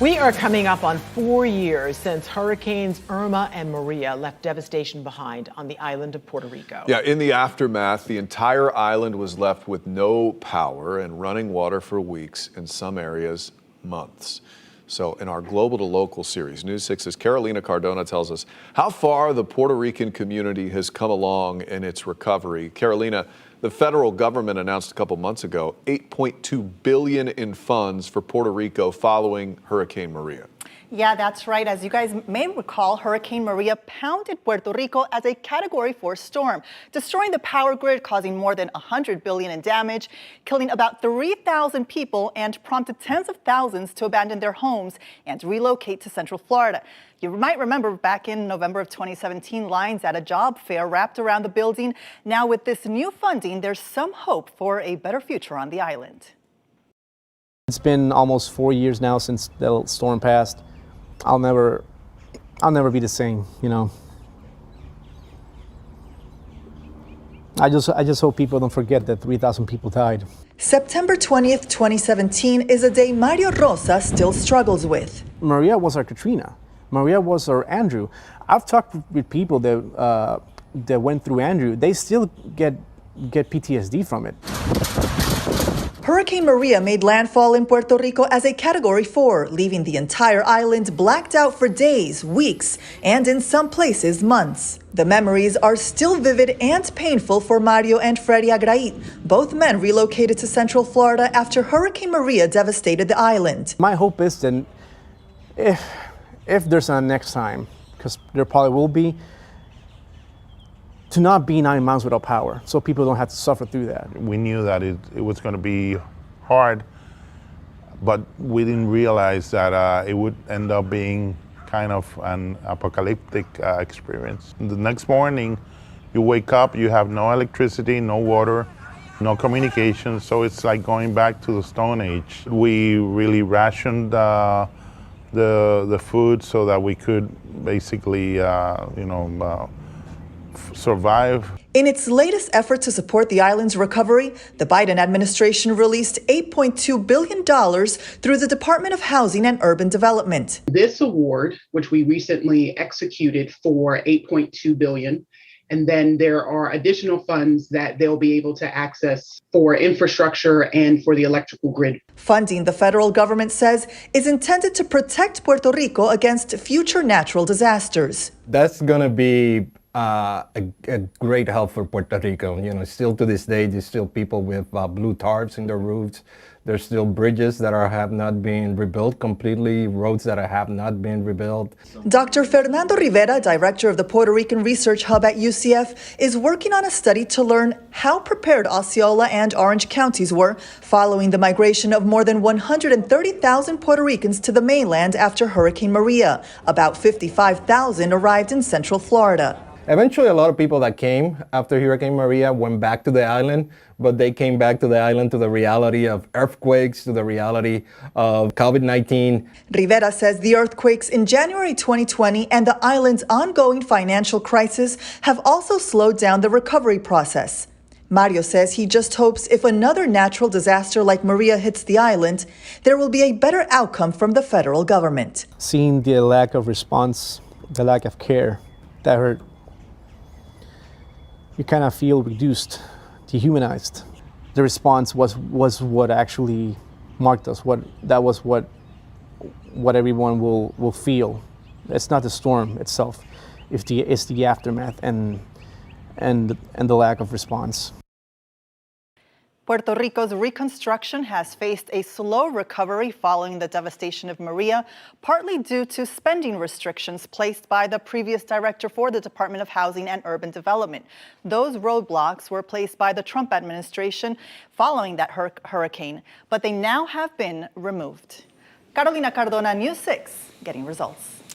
We are coming up on 4 years since Hurricanes Irma and Maria left devastation behind on the island of Puerto Rico. Yeah, in the aftermath, the entire island was left with no power and running water for weeks, in some areas, months. So in our Global to Local series, News 6's Carolina Cardona tells us how far the Puerto Rican community has come along in its recovery. Carolina, the federal government announced a couple months ago $8.2 billion in funds for Puerto Rico following Hurricane Maria. Yeah, that's right. As you guys may recall, Hurricane Maria pounded Puerto Rico as a Category 4 storm, destroying the power grid, causing more than $100 billion in damage, killing about 3,000 people, and prompted tens of thousands to abandon their homes and relocate to Central Florida. You might remember back in November of 2017, lines at a job fair wrapped around the building. Now with this new funding, there's some hope for a better future on the island. It's been almost 4 years now since the storm passed. I'll never be the same, you know. I just hope people don't forget that 3,000 people died. September 20th, 2017 is a day Mario Rosa still struggles with. Maria was our Katrina. Maria was our Andrew. I've talked with people that went through Andrew. They still get PTSD from it. Hurricane Maria made landfall in Puerto Rico as a Category 4, leaving the entire island blacked out for days, weeks, and in some places, months. The memories are still vivid and painful for Mario and Freddy Agrait. Both men relocated to Central Florida after Hurricane Maria devastated the island. My hope is that if there's a next time, because there probably will be, to not be 9 months without power, so people don't have to suffer through that. We knew that it was going to be hard, but we didn't realize that it would end up being kind of an apocalyptic experience. The next morning, you wake up, you have no electricity, no water, no communication, so it's like going back to the Stone Age. We really rationed the food so that we could basically, survive. In its latest effort to support the island's recovery, the Biden administration released $8.2 billion through the Department of Housing and Urban Development. This award, which we recently executed for $8.2 billion, and then there are additional funds that they'll be able to access for infrastructure and for the electrical grid. Funding, the federal government says, is intended to protect Puerto Rico against future natural disasters. That's going to be a great help for Puerto Rico. You know, still to this day, there's still people with blue tarps in their roofs. There's still bridges that have not been rebuilt completely, roads that have not been rebuilt. Dr. Fernando Rivera, director of the Puerto Rican Research Hub at UCF, is working on a study to learn how prepared Osceola and Orange counties were following the migration of more than 130,000 Puerto Ricans to the mainland after Hurricane Maria. About 55,000 arrived in Central Florida. Eventually, a lot of people that came after Hurricane Maria went back to the island, but they came back to the island to the reality of earthquakes, to the reality of COVID-19. Rivera says the earthquakes in January 2020 and the island's ongoing financial crisis have also slowed down the recovery process. Mario says he just hopes if another natural disaster like Maria hits the island, there will be a better outcome from the federal government. Seeing the lack of response, the lack of care, that hurt. You kind of feel reduced, dehumanized. The response was what actually marked us. That was what everyone will feel. It's not the storm itself. It's the aftermath and the lack of response. Puerto Rico's reconstruction has faced a slow recovery following the devastation of Maria, partly due to spending restrictions placed by the previous director for the Department of Housing and Urban Development. Those roadblocks were placed by the Trump administration following that hurricane, but they now have been removed. Carolina Cardona, News 6, getting results.